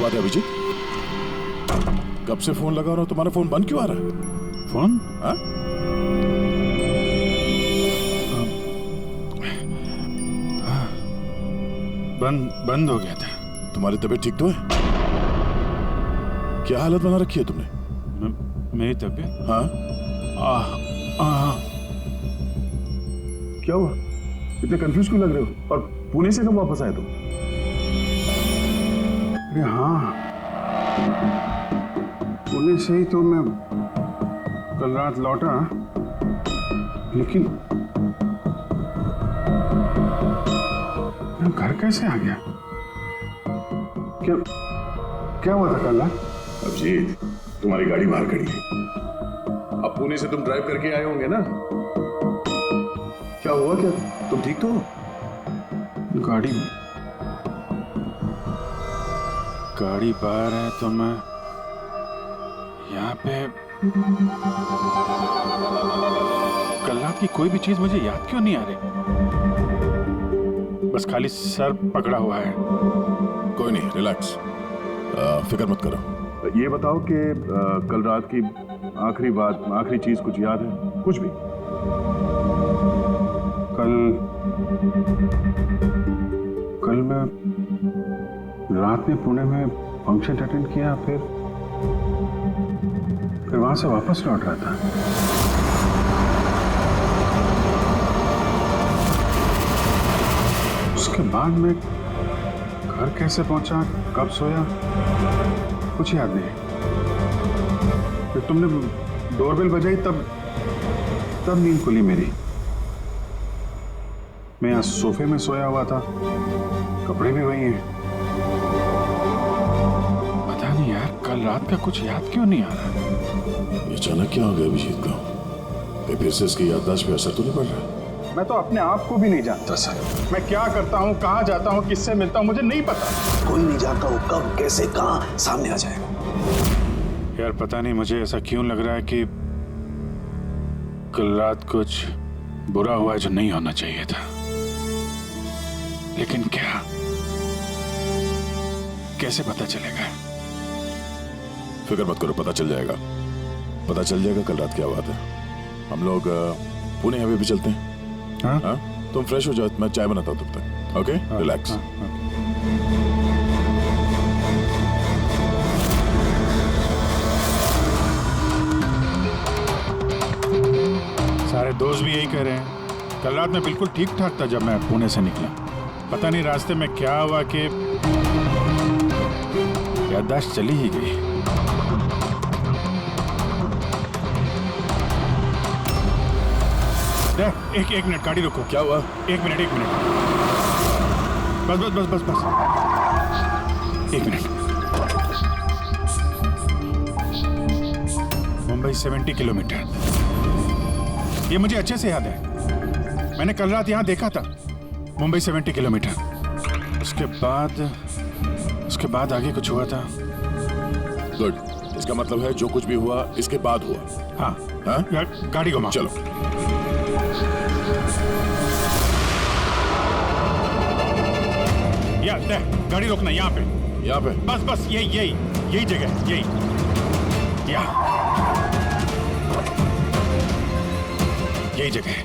बात है अभिजीत? कब से फोन लगा रहा हूं, तुम्हारा फोन बंद क्यों आ रहा है? फोन? हाँ? बंद हो गया था। तुम्हारी तबीयत ठीक तो है? क्या हालत बना रखी है तुमने? मेरी तबीयत? हाँ? क्या हुआ? इतने कंफ्यूज क्यों लग रहे हो? और पुणे से कब वापस आए तुम? अरे हाँ, पुणे से ही तो मैं कल रात लौटा, लेकिन मैं घर कैसे आ गया? क्या हुआ था कल रात? अभिजीत, तुम्हारी गाड़ी बाहर खड़ी है। अब पुणे से तुम ड्राइव करके आए होंगे ना? क्या हुआ? क्या तुम ठीक तो हो? गाड़ी बाहर है तो मैं यहाँ पे कल रात की कोई भी चीज मुझे याद क्यों नहीं आ रही? बस खाली सर पकड़ा हुआ है। कोई नहीं, रिलैक्स, फिक्र मत करो। ये बताओ कि कल रात की आखिरी बात, आखिरी चीज कुछ याद है? कुछ भी? कल मैं रात में पुणे में फंक्शन अटेंड किया, फिर वहां से वापस लौट रहा था। उसके बाद मैं घर कैसे पहुंचा, कब सोया, कुछ याद नहीं। फिर तुमने डोरबेल बजाई, तब नींद खुली मेरी। मैं यहाँ सोफे में सोया हुआ था, कपड़े भी वही हैं। पता नहीं यार, कल रात का कुछ याद क्यों नहीं आ रहा? ये अचानक क्या हो गया अभिजीत को? फिर से इसकी याददाश्त पे असर तो नहीं पड़ रहा? मैं तो अपने आप को भी नहीं जानता सर। मैं क्या करता हूँ, कहाँ जाता हूँ, किससे मिलता हूँ, मुझे नहीं पता। कोई नहीं जानता वो कब, कैसे, कहाँ सामने आ जाएगा। यार पता नहीं मुझे ऐसा क्यों लग रहा है कि कल रात कुछ बुरा हुआ है जो नहीं होना चाहिए था। लेकिन क्या, कैसे पता चलेगा? फिक्र मत करो, पता चल जाएगा। पता चल जाएगा कल रात क्या बात है। हम लोग पुणे अभी भी चलते हैं। हाँ? हाँ? तुम फ्रेश हो जाओ, मैं चाय बनाता हूँ तब तक। Okay, relax. सारे दोस्त भी यही कह रहे हैं। कल रात में बिल्कुल ठीक ठाक था जब मैं पुणे से निकला। पता नहीं रास्ते में क्या हुआ कि याददाश्त चली ही गई। एक मिनट, गाड़ी रोको। क्या हुआ? एक मिनट। बस। एक मिनट। मुंबई 70 किलोमीटर, ये मुझे अच्छे से याद है। मैंने कल रात यहाँ देखा था, मुंबई 70 किलोमीटर। उसके बाद आगे कुछ हुआ था। गुड, इसका मतलब है जो कुछ भी हुआ इसके बाद हुआ। हाँ? गाड़ी घुमाओ। चलो। गाड़ी रोकना यहाँ पे। बस यही जगह, यही जगह है।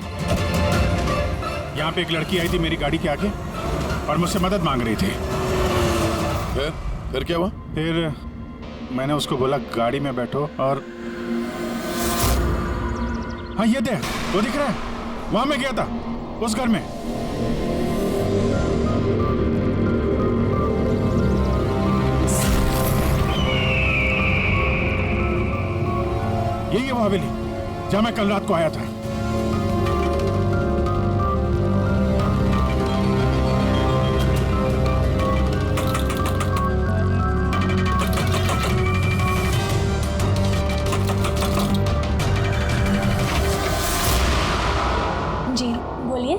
यहाँ पे एक लड़की आई थी मेरी गाड़ी के आगे और मुझसे मदद मांग रही थी। फिर क्या हुआ? फिर मैंने उसको बोला गाड़ी में बैठो, और हाँ ये देख, वो दिख रहा है, वहां मैं गया था, उस घर में। यही है वो हवेली जहां मैं कल रात को आया था। जी बोलिए।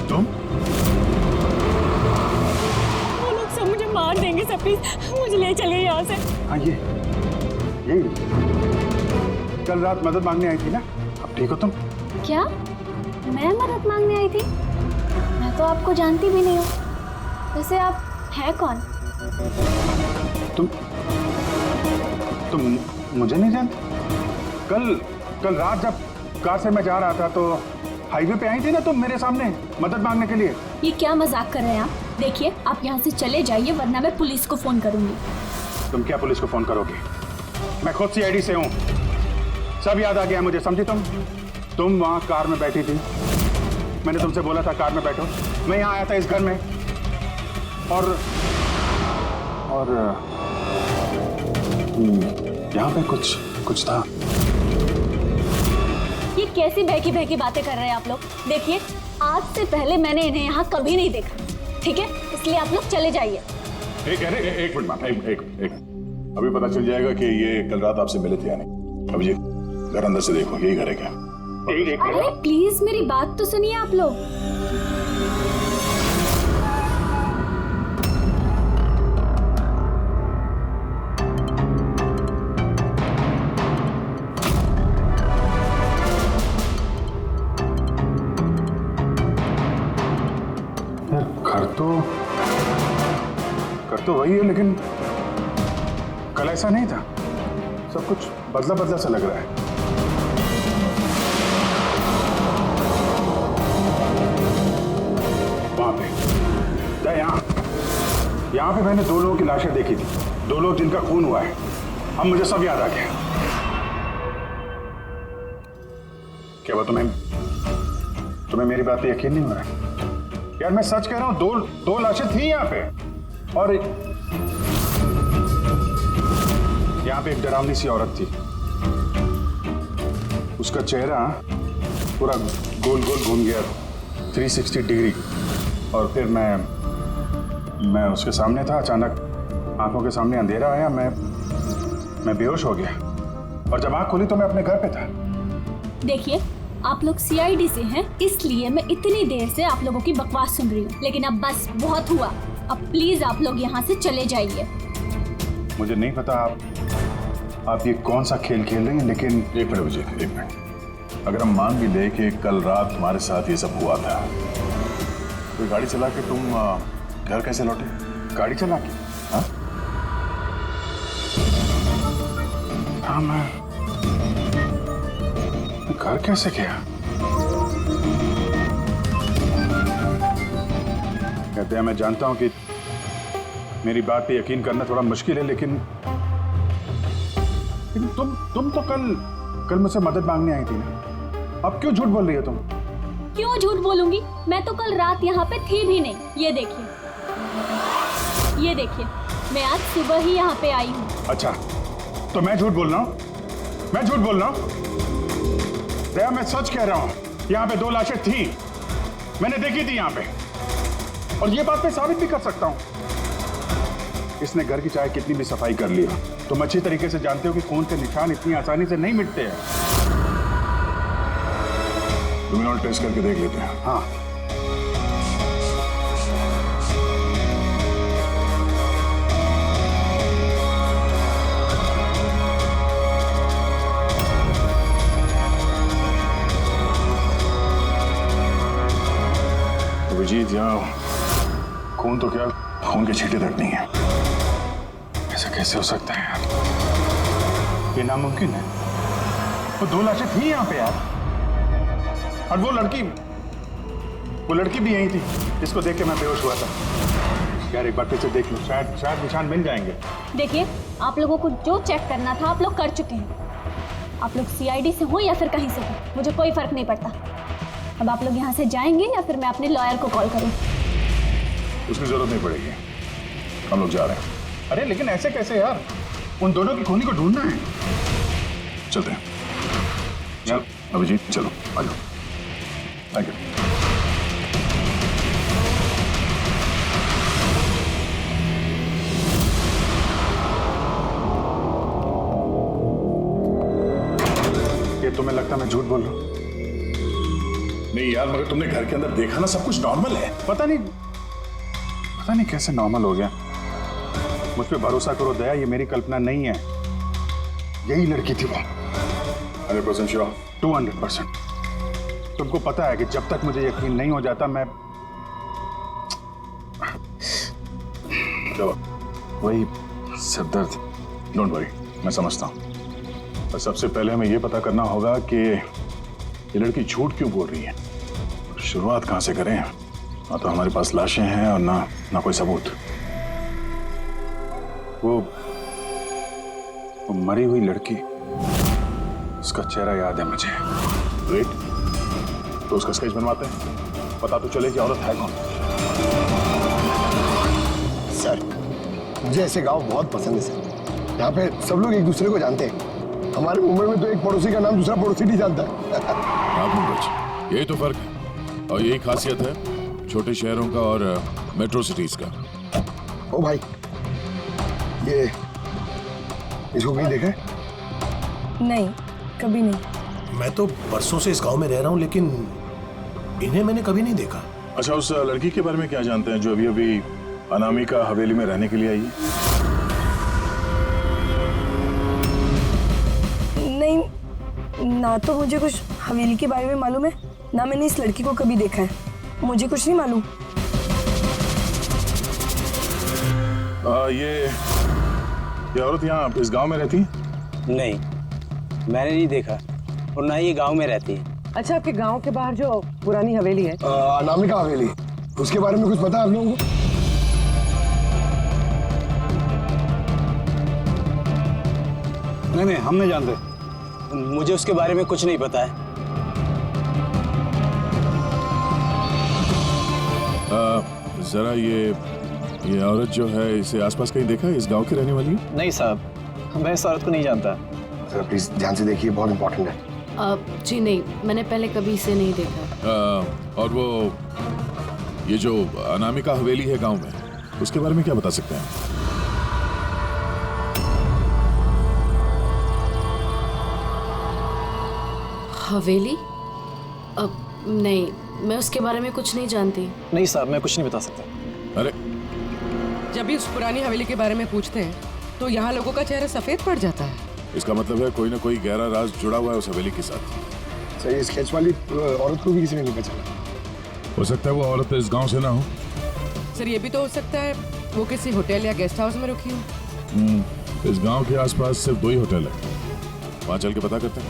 तुम? वो लोग सब मुझे मार देंगे सर, प्लीज मुझे ले चलिए यहाँ से। हाँ यही कल रात मदद मांगने आई थी ना, अब ठीक हो तुम? क्या मैं मदद मांगने आई थी? मैं तो आपको जानती भी नहीं हूँ। वैसे आप है कौन? तुम मुझे नहीं जानते? कल रात जब कार से मैं जा रहा था तो हाईवे पे आई थी ना तुम मेरे सामने मदद मांगने के लिए। ये क्या मजाक कर रहे हैं आप? देखिए आप यहाँ से चले जाइए वरना मैं पुलिस को फोन करूंगी। तुम क्या पुलिस को फोन करोगे? मैं खुद CID से हूँ, सब याद आ गया मुझे, समझी तुम वहाँ कार में बैठी थी, मैंने तुमसे बोला था कार में बैठो, मैं यहाँ आया था इस घर में और यहाँ पे कुछ था। ये कैसी बहकी बहकी बातें कर रहे हैं आप लोग? देखिए आज से पहले मैंने इन्हें यहाँ कभी नहीं देखा, ठीक है? इसलिए आप लोग चले जाइए। एक मिनट मैम, एक अभी पता चल जाएगा कि ये कल रात आपसे मिले थे या नहीं। अब ये घर अंदर से देखो, यही घर है क्या? अरे प्लीज मेरी बात तो सुनिए आप लोग। घर तो वही है लेकिन कल ऐसा नहीं था, सब कुछ बदला बदला सा लग रहा है। वहां पे यहाँ पे मैंने 2 लोगों की लाशें देखी थी, 2 लोग जिनका खून हुआ है। अब मुझे सब याद आ गया। क्या वो तुम्हें मेरी बात पे यकीन नहीं हो रहा? यार मैं सच कह रहा हूँ, दो लाशें थी यहाँ पे और यहाँ पे एक डरावनी सी औरत थी, उसका चेहरा पूरा गोल गोल घूम गया 360 डिग्री और फिर मैं उसके सामने था, अचानक आंखों के सामने अंधेरा आया, मैं बेहोश हो गया और जब आंख खुली तो मैं अपने घर पे था। देखिए आप लोग CID से हैं इसलिए मैं इतनी देर से आप लोगों की बकवास सुन रही हूँ, लेकिन अब बस बहुत हुआ, अब प्लीज आप लोग यहाँ से चले जाइए। मुझे नहीं पता आप ये कौन सा खेल खेल रही हैं, लेकिन एक मिनट विजय, एक मिनट। अगर हम मान भी ले कि कल रात तुम्हारे साथ ये सब हुआ था, तो गाड़ी चला के तुम घर कैसे लौटे? गाड़ी चला के? हाँ मैं घर कैसे गया? कहते हैं मैं जानता हूं कि मेरी बात पे यकीन करना थोड़ा मुश्किल है, लेकिन तुम तो कल मुझसे मदद मांगने आई थी ना, अब क्यों झूठ बोल रही हो तुम? क्यों झूठ बोलूंगी? मैं तो कल रात यहाँ पे थी भी नहीं। ये देखिए मैं आज सुबह ही यहाँ पे आई हूँ। अच्छा तो मैं झूठ बोल रहा हूँ? दया मैं सच कह रहा हूँ, यहाँ पे 2 लाशें थी, मैंने देखी थी यहाँ पे, और ये बात मैं साबित भी कर सकता हूँ। इसने घर की चाहे कितनी भी सफाई कर ली हो, तुम अच्छी तरीके से जानते हो कि खून के निशान इतनी आसानी से नहीं मिटते हैं। क्रिमिनल टेस्ट करके देख लेते हैं। हाँ विजीत, यहाँ खून तो क्या, खून के छींटे तक नहीं है। ऐसा कैसे हो सकता है यार? ये नामुमकिन है। वो 2 लाशें थी यहाँ पे यार, और वो लड़की भी यही थी जिसको देख के मैं बेहोश हुआ था। यार एक बार फिर से देख लो, शायद निशान मिल जाएंगे। देखिए आप लोगों को जो चेक करना था आप लोग कर चुके हैं। आप लोग CID से हो या फिर कहीं से हो, मुझे कोई फर्क नहीं पड़ता। अब आप लोग यहाँ से जाएंगे या फिर मैं अपने लॉयर को कॉल करूँ? उसकी जरूरत नहीं पड़ेगी, हम लोग जा रहे हैं। अरे लेकिन ऐसे कैसे यार, उन दोनों की खूनी को ढूंढना है। चलते हैं। चल अभिजीत, चलो आ जाओ। Thank you. ये तुम्हें लगता मैं झूठ बोल रहा हूँ? नहीं यार, मगर तुमने घर के अंदर देखा ना, सब कुछ नॉर्मल है। पता नहीं कैसे नॉर्मल हो गया। मुझ पे भरोसा करो दया, ये मेरी कल्पना नहीं है, यही लड़की थी वो। 100% श्योर? 200%। तुमको पता है कि जब तक मुझे यकीन नहीं हो जाता क्या हुआ? वही सिर दर्द। डोंट वरी, मैं समझता हूँ। पर सबसे पहले हमें ये पता करना होगा कि ये लड़की झूठ क्यों बोल रही है। शुरुआत कहाँ से करें? ना तो हमारे पास लाशें हैं और ना कोई सबूत। वो मरी हुई लड़की, उसका चेहरा याद है मुझे। ग्रेट, तो उसका स्केच बनवाते हैं, पता तो चले कि औरत है कौन। सर, मुझे ऐसे गांव बहुत पसंद है सर। यहाँ पे सब लोग एक दूसरे को जानते हैं। हमारे मुंबई में तो एक पड़ोसी का नाम दूसरा पड़ोसी नहीं जानता। यही तो फर्क है और यही खासियत है छोटे शहरों का और मेट्रो सिटीज का। ओ भाई, ये इसको कहीं देखा है? नहीं, कभी नहीं। मैं तो बरसों से इस गांव में रह रहा हूं, लेकिन इन्हें मैंने कभी नहीं देखा। अच्छा, उस लड़की के बारे में क्या जानते हैं जो अभी अभी अनामिका हवेली में रहने के लिए आई है? नहीं, ना तो मुझे कुछ हवेली के बारे में मालूम है, ना मैंने इस लड़की को कभी देखा है। मुझे कुछ नहीं मालूम। ये औरत यहाँ इस गांव में रहती है? नहीं, मैंने नहीं देखा और ना ही ये गांव में रहती है। अच्छा, आपके गांव के बाहर जो पुरानी हवेली है, अनामिका हवेली, उसके बारे में कुछ पता है आप लोगों को? नहीं, हम नहीं जानते। मुझे उसके बारे में कुछ नहीं पता है। जरा ये औरत जो है, इसे आसपास कहीं देखा है? इस गांव की रहने वाली है? नहीं साहब, मैं इस औरत को नहीं जानता। जरा प्लीज ध्यान से देखिए, बहुत इंपॉर्टेंट है। जी नहीं, मैंने पहले कभी इसे नहीं देखा। और वो ये जो अनामिका हवेली है गांव में, उसके बारे में क्या बता सकते हैं? हवेली? नहीं, मैं उसके बारे में कुछ नहीं जानती। नहीं साहब, मैं कुछ नहीं बता सकता। अरे, जब भी उस पुरानी हवेली के बारे में पूछते हैं तो यहाँ लोगों का चेहरा सफेद पड़ जाता है। इसका मतलब है कोई ना कोई गहरा राज जुड़ा हुआ है उस हवेली के साथ। सर, ये स्केच वाली औरत को भी किसी ने नहीं पहचाना। हो सकता है वो औरत इस गांव से ना हो। सर, ये भी तो हो सकता है वो किसी होटल या गेस्ट हाउस में रुकी हो। इस गांव के आसपास सिर्फ 2 ही होटल है, वहां चल के पता करते हैं।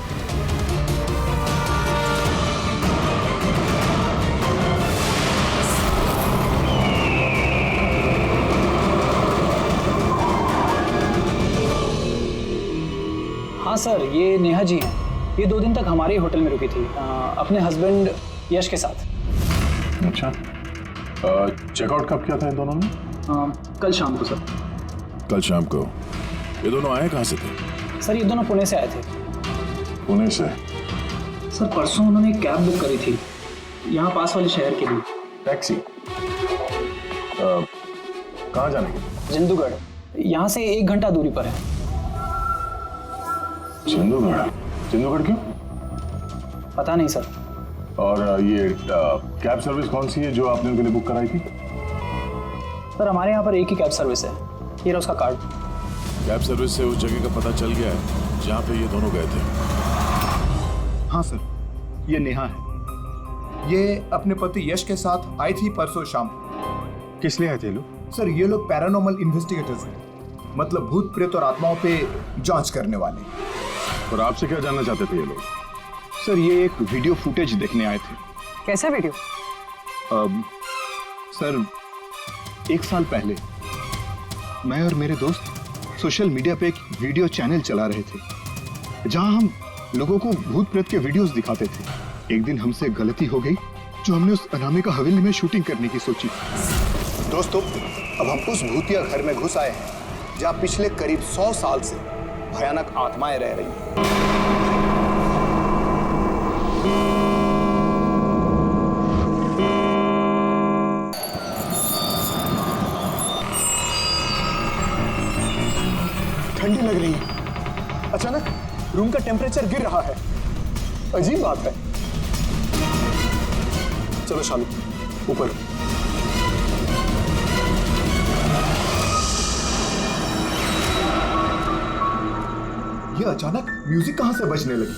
हाँ सर, ये नेहा जी हैं। ये 2 दिन तक हमारे ही होटल में रुकी थी, अपने हस्बैंड यश के साथ। अच्छा, चेकआउट कब किया था इन दोनों ने? कल शाम को सर। कल शाम को। ये दोनों आए कहाँ से थे? सर, ये दोनों पुणे से आए थे। पुणे से? सर, परसों उन्होंने एक कैब बुक करी थी यहाँ पास वाले शहर के लिए। टैक्सी? कहाँ जाने के? जिंदूगढ़, यहाँ से 1 घंटा दूरी पर है। जिंदूगढ़? जिंदूगढ़ क्यों? पता नहीं सर। और ये कैब सर्विस कौन सी है जो आपने उनके लिए बुक कराई थी? सर, हमारे यहाँ पर एक ही कैब सर्विस है। ये रहा उसका कार्ड। कैब सर्विस से उस जगह का पता चल गया है जहाँ पे ये दोनों गए थे। हाँ सर, ये नेहा है। ये अपने पति यश के साथ आई थी परसों शाम। किस लिए आए थे लोग? सर, ये लोग पैरानॉर्मल इन्वेस्टिगेटर्स हैं, मतलब भूत प्रेत और आत्माओं पे जांच करने वाले। और आपसे क्या जानना चाहते थे ये लोग? सर, ये एक वीडियो फुटेज देखने आए थे। कैसा वीडियो? सर, 1 साल पहले मैं और मेरे दोस्त सोशल मीडिया पे एक वीडियो चैनल चला रहे थे जहां हम लोगों को भूत प्रेत के वीडियोस दिखाते थे। एक दिन हमसे गलती हो गई जो हमने उस अनामिका हवेली में शूटिंग करने की सोची। दोस्तों, अब हम उस भूतिया घर में घुस आए हैं जहाँ पिछले करीब 100 साल से भयानक आत्माएं रह रही हैं। ठंडी लग रही है। अचानक रूम का टेम्परेचर गिर रहा है। अजीब बात है। चलो शालू, ऊपर। ये अचानक म्यूजिक कहां से बजने लगी?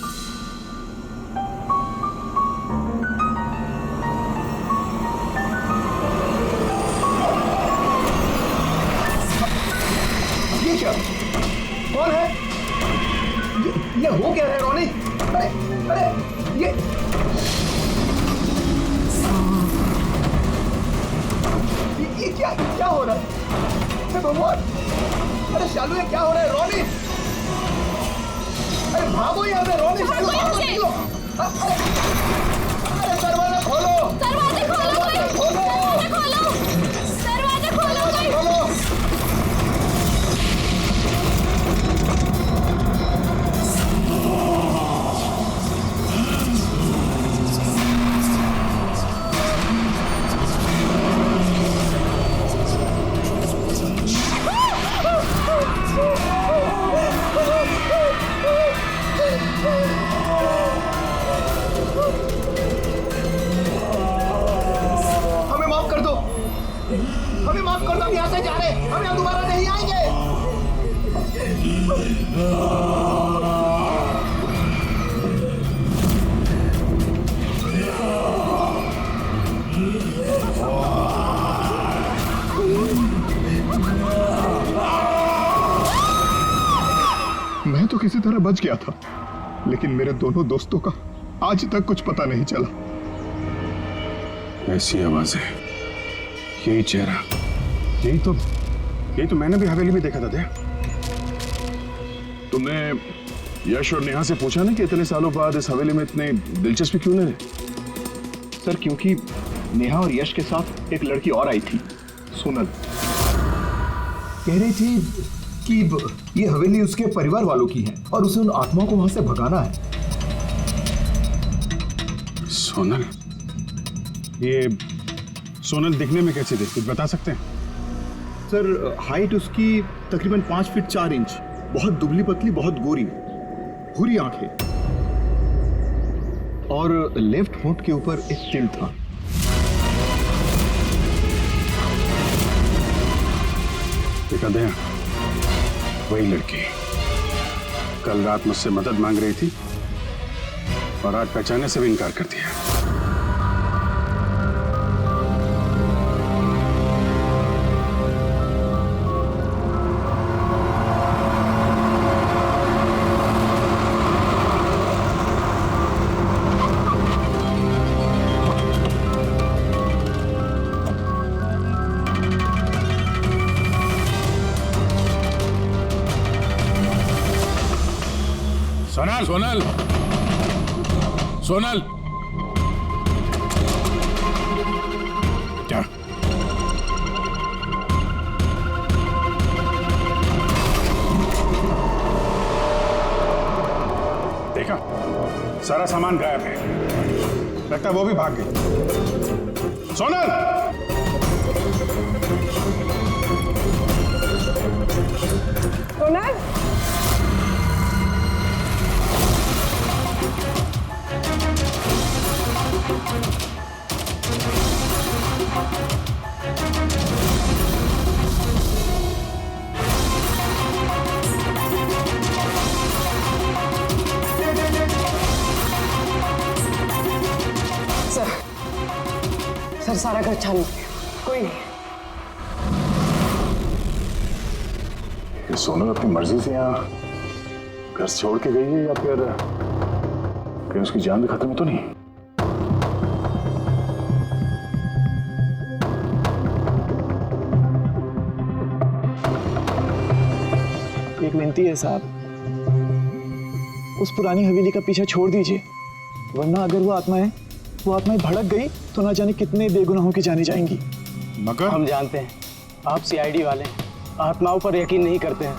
अरे शालू ये क्या हो रहा है? रोनी, अरे भागो यहाँ से। रोनी, शालू भागो, निकलो। अरे दरवाजा खोलो, दरवाजे खोलो, दरवाजा खोलो, दरवाजे खोलो, दरवाजा खोलो। हमें माफ कर दो, हमें माफ कर दो। हम यहाँ से जा रहे हैं, हम यहाँ दोबारा नहीं आएंगे। मैं तो किसी तरह बच गया था, लेकिन मेरे दोनों दोस्तों का आज तक कुछ पता नहीं चला। ऐसी आवाजें, यही चेहरा, यही तो मैंने भी हवेली में देखा था। दया, तुमने यश और नेहा से पूछा ना कि इतने सालों बाद इस हवेली में इतने दिलचस्पी क्यों नहीं? सर क्योंकि नेहा और यश के साथ एक लड़की और आई थी, सोनल। कह रही थी कि ये हवेली उसके परिवार वालों की है और उसे उन आत्माओं को वहां से भगाना है। सोनल? ये सोनल दिखने में कैसी थी, कुछ बता सकते हैं? सर हाइट उसकी तकरीबन 5 फीट 4 इंच, बहुत दुबली पतली, बहुत गोरी, भूरी आंखें और लेफ्ट होंठ के ऊपर एक तिल था। देखा दया, वही लड़की कल रात मुझसे मदद मांग रही थी और आज पहचानने से भी इनकार कर दिया। सोनल, सोनल, सोनल, क्या? देखा, सारा सामान गायब है, लगता है वो भी भाग गई। सोनल! सोनल, सर सारा घर छान लिया, कोई नहीं। ये सोनल अपनी मर्जी से यहाँ घर छोड़ के गई है या फिर कहीं उसकी जान भी खत्म तो नहीं? एक विनती है साहब, उस पुरानी हवेली का पीछा छोड़ दीजिए, वरना अगर वो आत्माएं भड़क गई तो ना जाने कितने बेगुनाहों की जानी जाएंगी। मगर हम जानते हैं आप सीआईडी वाले आत्माओं पर यकीन नहीं करते हैं,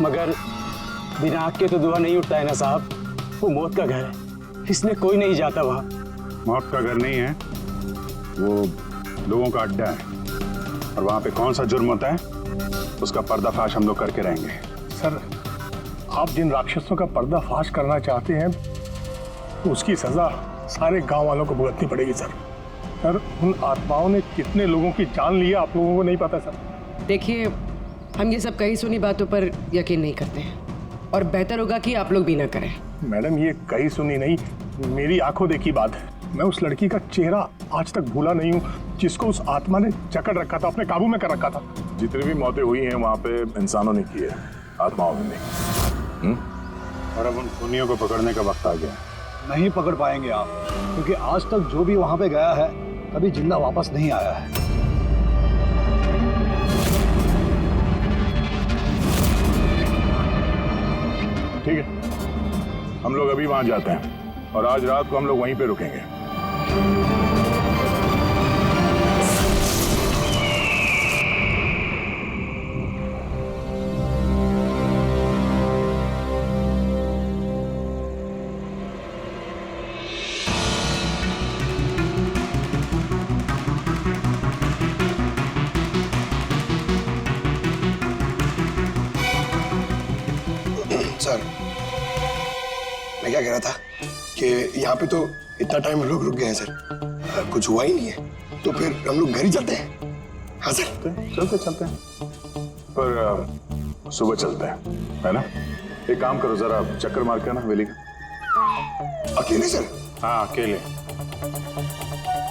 मगर बिना आग के तो धुआं नहीं उठता है ना साहब। वो मौत का घर है, इसलिए कोई नहीं जाता वहाँ। मौत का घर नहीं है, वो लोगों का अड्डा है और वहाँ पे कौन सा जुर्म होता है उसका पर्दाफाश हम लोग करके रहेंगे। सर, आप जिन राक्षसों का पर्दाफाश करना चाहते हैं तो उसकी सजा सारे गांव वालों को भुगतनी पड़ेगी सर। सर, उन आत्माओं ने कितने लोगों की जान ली है आप लोगों को नहीं पता सर। देखिए, हम ये सब कही सुनी बातों पर यकीन नहीं करते हैं और बेहतर होगा कि आप लोग भी ना करें। मैडम, ये कही सुनी नहीं, मेरी आंखों देखी बात है। मैं उस लड़की का चेहरा आज तक भूला नहीं हूँ जिसको उस आत्मा ने जकड़ रखा था, अपने काबू में कर रखा था। जितनी भी मौतें हुई हैं वहाँ पे इंसानों ने की है, आत्माओं ने नहीं। और अब उन खूनियों को पकड़ने का वक्त आ गया। नहीं पकड़ पाएंगे आप, क्योंकि आज तक जो भी वहां पे गया है कभी जिंदा वापस नहीं आया है। ठीक है, हम लोग अभी वहां जाते हैं और आज रात को हम लोग वहीं पे रुकेंगे। सर, मैं क्या कह रहा था कि यहाँ पे तो इतना टाइम लोग रुक गए हैं सर, कुछ हुआ ही नहीं है, तो फिर हम लोग घर ही चलते हैं। हाँ सर, चलते हैं, पर सुबह चलते हैं, है ना? एक काम करो, जरा चक्कर मार के ना वेली का। अकेले सर? हाँ अकेले,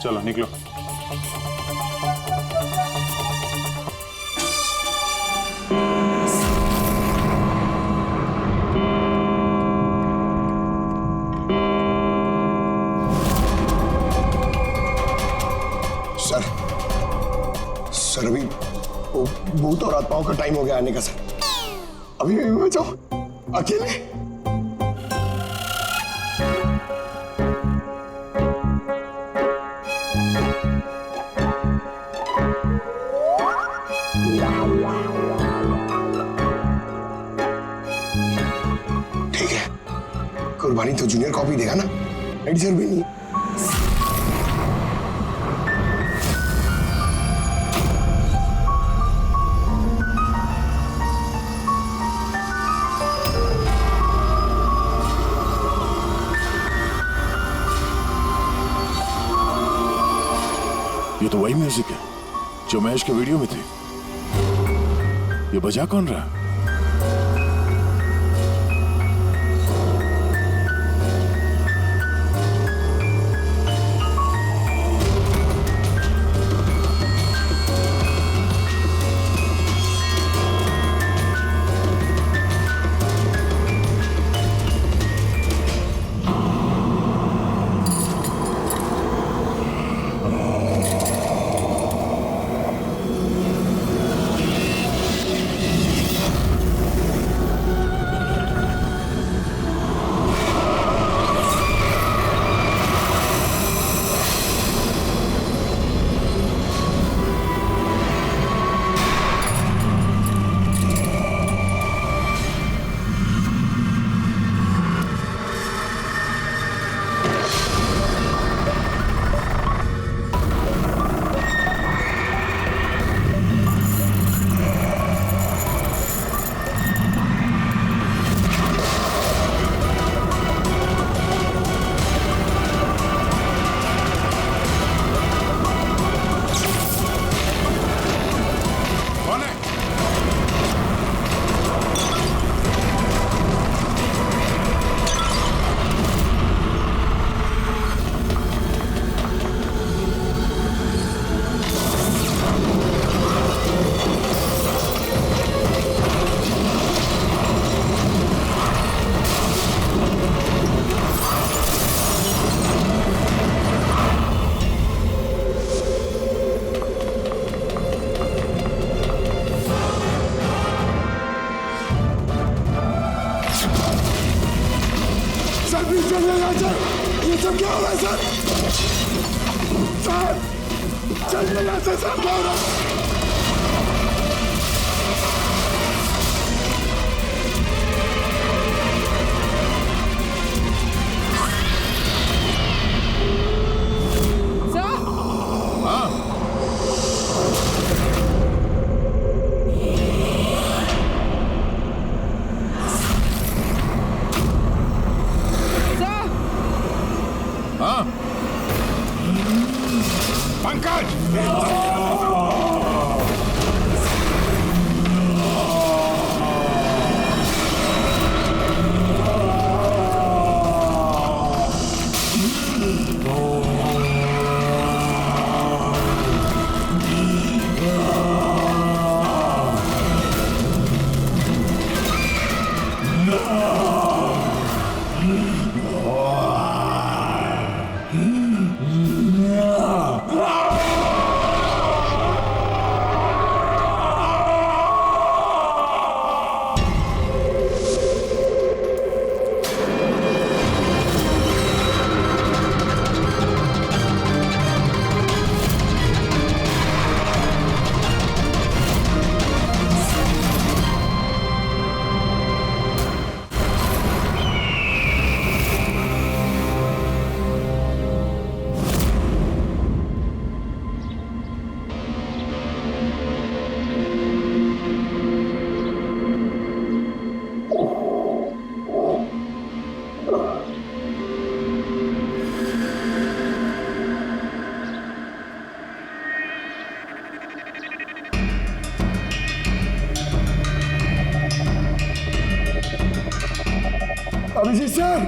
चलो निकलो। सर अभी वो भूत और आत्माओं का टाइम हो गया आने का सर, अभी मैं जाऊं अकेले? ठीक है, कुर्बानी तो जूनियर कॉपी देगा ना, एडिटर भी नहीं। ये तो वही म्यूजिक है जो महेश के वीडियो में थे। ये बजा कौन रहा? ये सब क्या हो रहा है सर? सर चलिए यहाँ से, सर क्या हो रहा है? अभिजीत सर,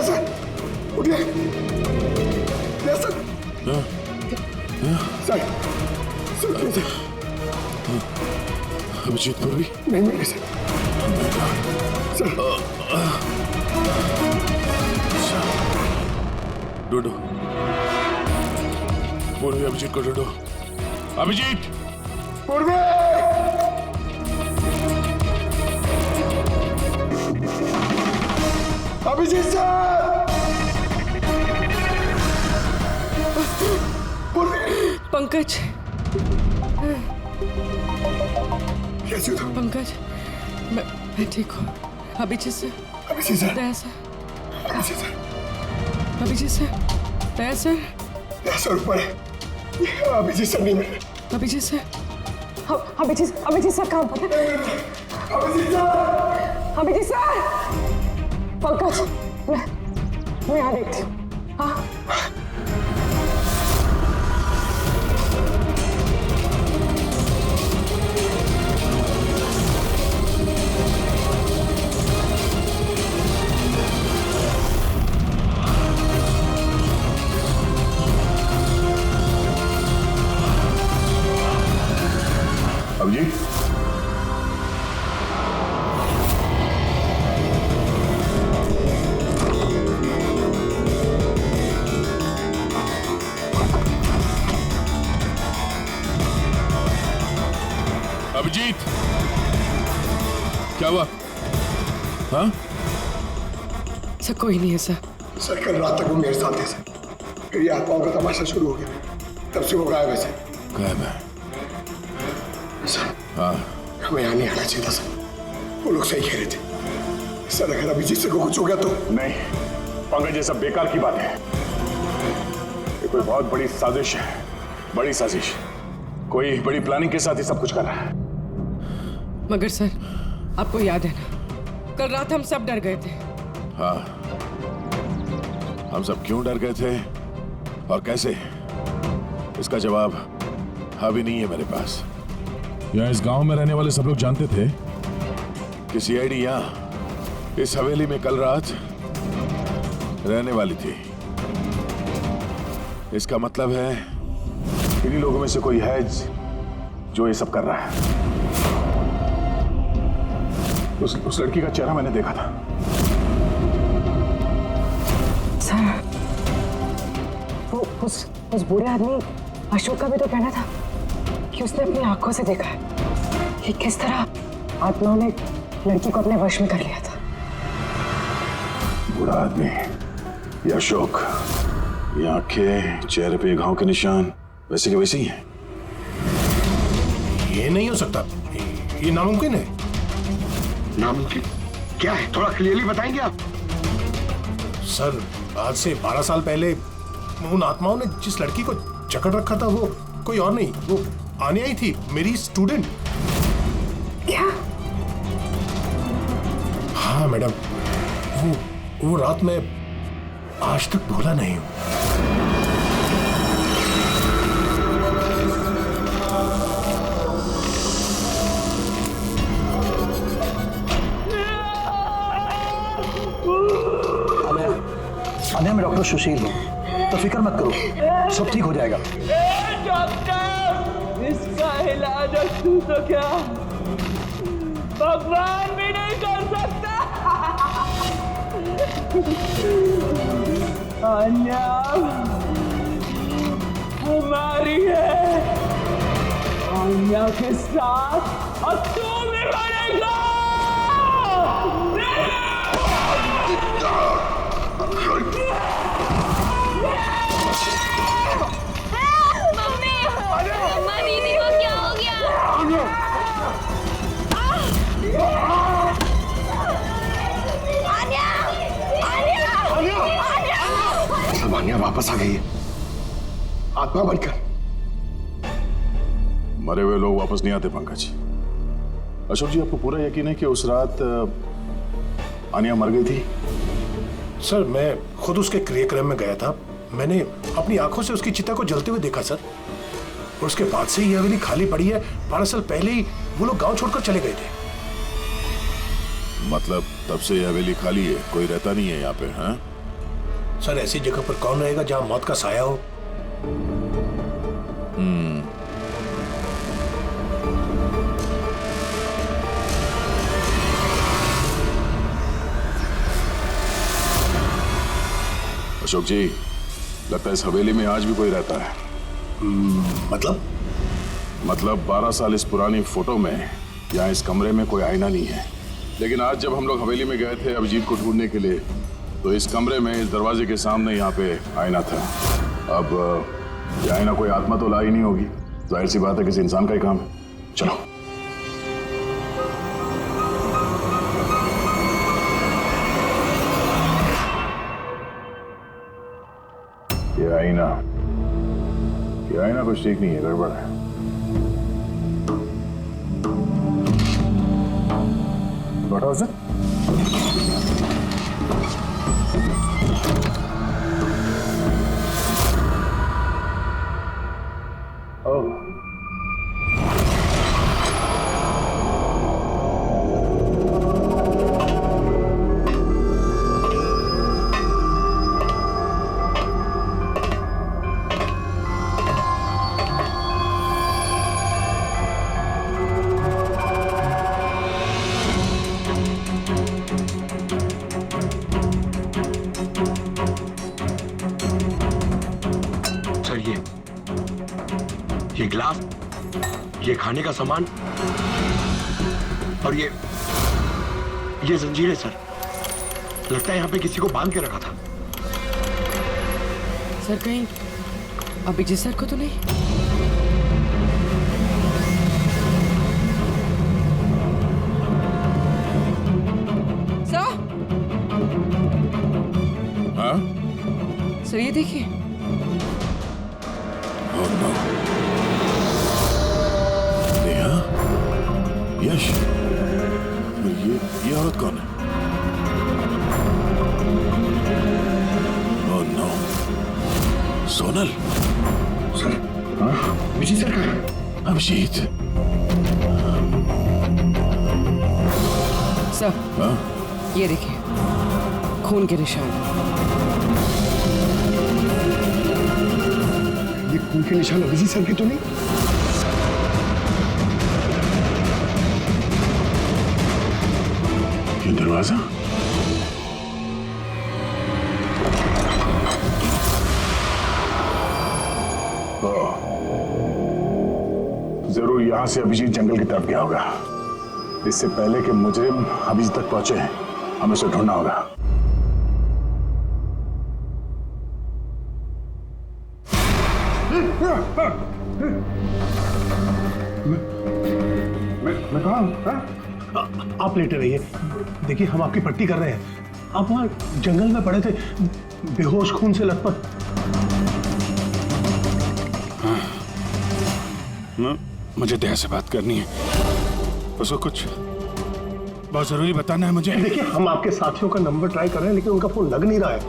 सर उठिए। सर सर अभिजीत पूर्वी नहीं मिले सर। ढूंढो पूर्वी, अभिजीत को ढूंढो। अभिजीत पूर्वी, अभिजीत सर, पंकज, कैसे हो पंकज? मैं ठीक हूँ। Abhijeet sir, Abhijit sir, Daya sir, Abhijit sir, Abhijit sir, Daya sir, Daya sir ऊपर है। अभिजीत सर नहीं मिले। अभिजीत सर, अभिजीत सर कहाँ पर है? अभिजीत सर, अभिजीत सर, पंकज, मैं यहाँ देखती हूँ। हाँ, अभिजीत, अभिजीत, क्या हुआ? हाँ सर कोई नहीं है सर। सर कल रात तक वो मेरे साथ थे सर, फिर ये आत्माओं का तमाशा शुरू हो गया, तब से वो गायब है सर। गायब है? सर हाँ, हमें यहाँ नहीं आना चाहिए था सर, वो लोग सही कह रहे थे सर। अगर अभिजीत सर को कुछ हो गया तो? नहीं पंकज, ये सब बेकार की बात है। ये कोई बहुत बड़ी साजिश है, बड़ी साजिश। कोई बड़ी प्लानिंग के साथ ही सब कुछ कर रहा है। मगर सर आपको याद है ना, कल रात हम सब डर गए थे। हाँ, हम सब क्यों डर गए थे और कैसे, इसका जवाब अभी नहीं है मेरे पास। यहाँ इस गांव में रहने वाले सब लोग जानते थे कि सीआईडी यहाँ इस हवेली में कल रात रहने वाली थी। इसका मतलब है इन्हीं लोगों में से कोई है जो ये सब कर रहा है। उस लड़की का चेहरा मैंने देखा था। सर, वो उस बूढ़े आदमी अशोक का भी तो कहना था कि उसने अपनी आंखों से देखा है कि किस तरह आत्माओं ने लड़की को अपने वश में कर लिया था। बूढ़ा आदमी, ये अशोक, ये आंखें, चेहरे पे घाव के निशान वैसे के वैसे ही हैं। ये नहीं हो सकता, ये नामुमकिन है। नामुमकिन क्या है, थोड़ा क्लियरली बताएंगे आप? सर आज से 12 साल पहले उन आत्माओं ने जिस लड़की को जकड़ रखा था वो कोई और नहीं, वो आने आई थी, मेरी स्टूडेंट। क्या? हाँ मैडम, वो रात में आज तक भूला नहीं हूं। अनया, मैं डॉक्टर सुशील हूँ, तो फिक्र मत करो, सब ठीक हो जाएगा। डॉक्टर, इसका इलाज तू तो क्या भगवान भी नहीं कर सकता। अन्या हमारी है, अन्या के साथ और तू भी मरेगा। मम्मी, मम्मा दीदी को क्या हो गया? सामान्या वापस आ गई है, आत्मा बनकर। मरे हुए लोग वापस नहीं आते पंकज। अशोक जी, आपको पूरा यकीन है कि उस रात आनिया मर गई थी? सर मैं खुद उसके क्रियाक्रम में गया था। मैंने अपनी आंखों से उसकी चिता को जलते हुए देखा सर। और उसके बाद से ये हवेली खाली पड़ी है। 12 साल पहले ही वो लोग गांव छोड़कर चले गए थे। मतलब तब से ये हवेली खाली है, कोई रहता नहीं है यहाँ पे? हाँ सर ऐसी जगह पर कौन रहेगा जहां मौत का साया हो? अशोक जी, लगता है इस हवेली में आज भी कोई रहता है। मतलब 12 साल इस पुरानी फोटो में यहाँ इस कमरे में कोई आईना नहीं है। लेकिन आज जब हम लोग हवेली में गए थे अभिजीत को ढूंढने के लिए, तो इस कमरे में इस दरवाजे के सामने यहाँ पे आईना था। अब ये आईना कोई आत्मा तो ला ही नहीं होगी, जाहिर सी बात है किसी इंसान का ही काम है। चलो ये आईना कुछ ठीक नहीं है, गड़बड़ है। What was it? Oh. ये गिलास, ये खाने का सामान और ये जंजीरें सर, लगता है यहाँ पे किसी को बांध के रखा था। सर कहीं अभिजीत सर को तो नहीं? सर? हाँ? सर ये देखिए। यश, ये औरत कौन है? Oh no, Sonal. Sir, Abhijit sir कहाँ है? अभिजीत। सर, ये देखिए, खून के निशान। ये खून के निशान अभिजीत सर के तो नहीं? ये दरवाजा? जरूर यहां से अभिजीत जंगल की तरफ गया होगा। इससे पहले कि मुजरिम अभिजीत तक पहुंचे, हमें उसे ढूंढना होगा। मैं कहाँ हूँ? आप लेटे रहिए, देखिए हम आपकी पट्टी कर रहे हैं। आप वहाँ जंगल में पड़े थे, बेहोश, खून से लथपथ। मुझे दया से बात करनी है, उसको कुछ बहुत जरूरी बताना है मुझे। देखिए हम आपके साथियों का नंबर ट्राई कर रहे हैं, लेकिन उनका फोन लग नहीं रहा है।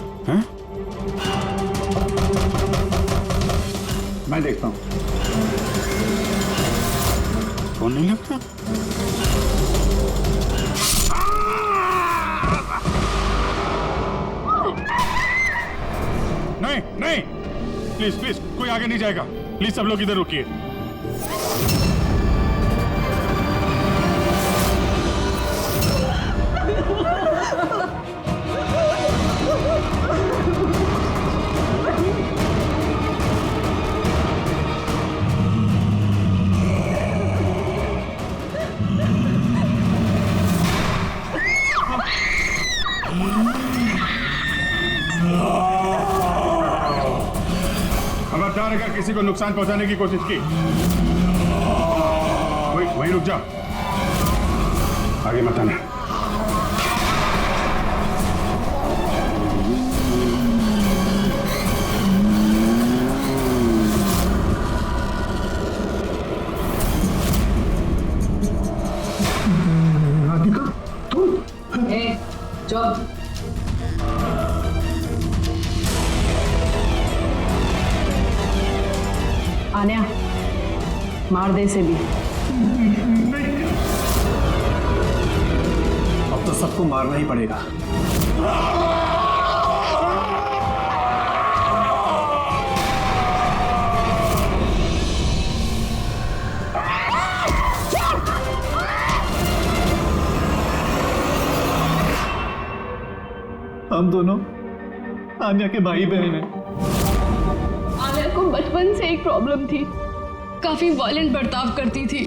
मैं देखता हूँ। फोन नहीं लगता? नहीं नहीं, प्लीज प्लीज, कोई आगे नहीं जाएगा। प्लीज सब लोग इधर रुकिए। खबरदार अगर किसी को नुकसान पहुंचाने की कोशिश की, वहीं रुक जाओ, आगे मत आना। राधिका, तुम? चुप। मार दे इसे भी। अब तो सबको मारना ही पड़ेगा। हम दोनों आन्या के भाई बहन हैं। आन्या को बचपन से एक प्रॉब्लम थी, काफी वायलेंट बर्ताव करती थी।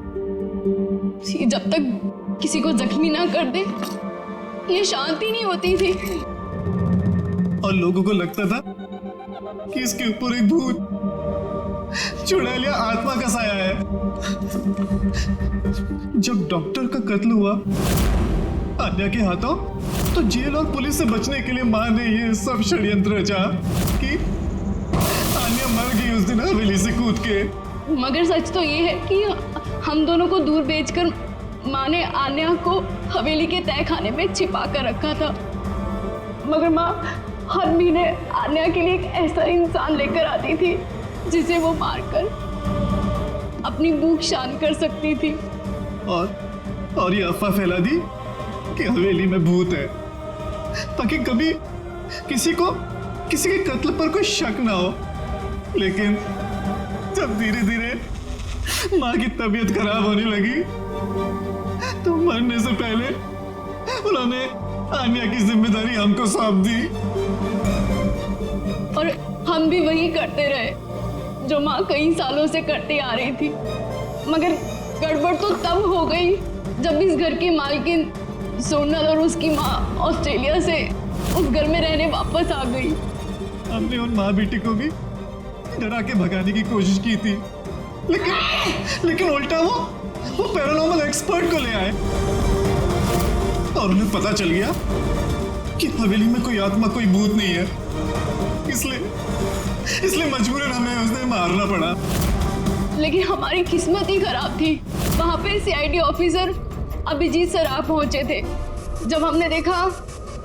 जब तक किसी को जख्मी ना कर दे ये शांति नहीं होती थी। और लोगों को लगता था कि इसके ऊपर एक भूत चुड़ैलिया आत्मा का साया है। जब डॉक्टर का कत्ल हुआ आन्या के हाथों, तो जेल और पुलिस से बचने के लिए मां ने ये सब षड्यंत्र रचा कि आन्या मर गई उस दिन हवेली से कूद के। मगर सच तो ये है कि हम दोनों को दूर भेजकर माँ ने आन्या को हवेली के तय खाने में छिपा कर रखा था। मगर माँ हर महीने आन्या के लिए एक ऐसा इंसान लेकर आती थी जिसे वो मारकर अपनी भूख शांत कर सकती थी। और ये अफवाह फैला दी कि हवेली में भूत है, ताकि कभी किसी के कत्ल पर कोई शक ना हो। लेकिन जब धीरे धीरे माँ की तबीयत खराब होने लगी तो मरने से पहले उन्होंने आन्या की जिम्मेदारी हमको सौंप दी। और हम भी वही करते रहे जो माँ कई सालों से करती आ रही थी। मगर गड़बड़ तो तब हो गई जब इस घर की मालकिन सोनल और उसकी माँ ऑस्ट्रेलिया से उस घर में रहने वापस आ गई। हमने उन माँ बेटी को भी डरा के भगाने की कोशिश की थी, लेकिन उल्टा वो पैरानॉर्मल एक्सपर्ट को ले आए और उन्हें पता चल गया कि हवेली में कोई आत्मा, कोई भूत नहीं है। इसलिए मजबूरन हमें उसे मारना पड़ा। लेकिन हमारी किस्मत ही खराब थी। वहाँ पे सीआईडी ऑफिसर अभिजीत सर आ पहुंचे थे। जब हमने देखा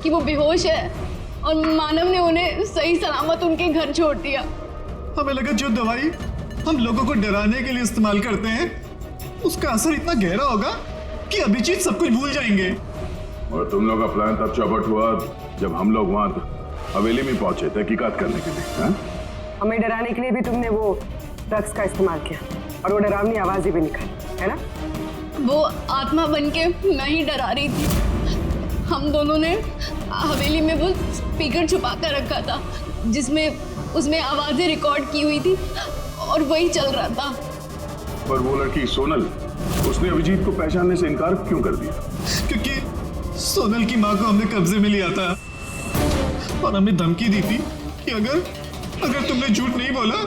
कि वो बेहोश है और मानव ने उन्हें सही सलामत उनके घर छोड़ दिया, हमें लगा जो दवाई हम लोगों को डराने के लिए इस्तेमाल करते हैं उसका असर इतना गहरा होगा कि अभिजीत सब कुछ भूल जाएंगे। और तुम लोग का प्लान तब चौपट हुआ जब हम लोग वहां हवेली में पहुंचे तहकीकात करने के लिए। हाँ? हमें डराने के लिए भी तुमने वो ड्रग्स का इस्तेमाल किया और वो डरावनी आवाजें भी निकाली, है ना? वो आत्मा बन के मैं ही डरा रही थी। हम दोनों ने हवेली में वो स्पीकर छुपा कर रखा था उसमें आवाजें रिकॉर्ड की हुई थी और वही चल रहा था। पर वो लड़की सोनल, उसने अभिजीत को पहचानने से इनकार क्यों कर दिया? क्योंकि सोनल की माँ को हमने कब्जे में लिया था और हमें धमकी दी थी कि अगर तुमने झूठ नहीं बोला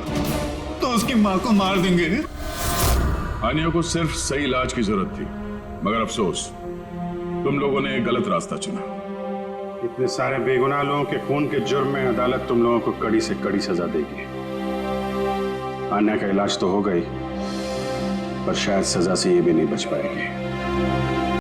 तो उसकी माँ को मार देंगे। आन्या को सिर्फ सही इलाज की जरूरत थी, मगर अफसोस तुम लोगों ने गलत रास्ता चुना। इतने सारे बेगुनाह लोगों के खून के जुर्म में अदालत तुम लोगों को कड़ी से कड़ी सजा देगी। आन्या का इलाज तो हो गई, पर शायद सजा से ये भी नहीं बच पाएगी।